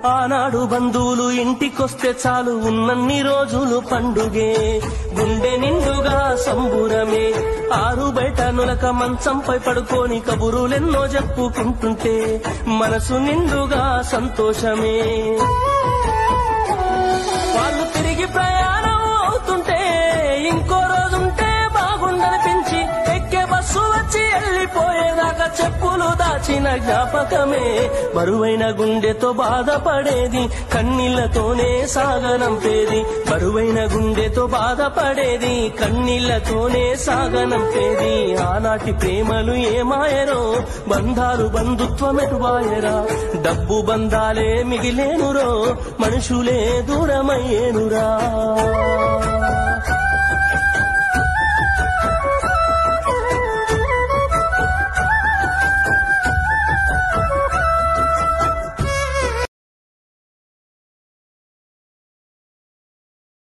ఆనాడు బంధువులు ఇంటికొస్తే చాలు ఉన్నన్ని రోజులు పండుగే, గుండె నిండుగా సంబురమే. ఆరు బయట నులక మంచంపై పడుకొని కబురులెన్నో చెప్పుకుంటుంటే మనసు నిండుగా సంతోషమే. వాళ్ళు తిరిగి ప్రయాణం అవుతుంటే ఇంకో రోజుంటే బాగుండనిపించి ఎక్కే బస్సు వచ్చి వెళ్ళిపోయేదాకా చెప్పులు దాచిన జ్ఞాపకమే. బరువైన గుండెతో బాధపడేది కన్నీళ్లతోనే సాగనంపేది, బరువైన గుండెతో బాధపడేది కన్నీళ్లతోనే సాగనంపేది. ఆనాటి ప్రేమలు ఏమాయరో, బంధాలు బంధుత్వమెటువాయరా. డబ్బు బంధాలే మిగిలేనురో, మనుషులే దూరమయ్యేనురా.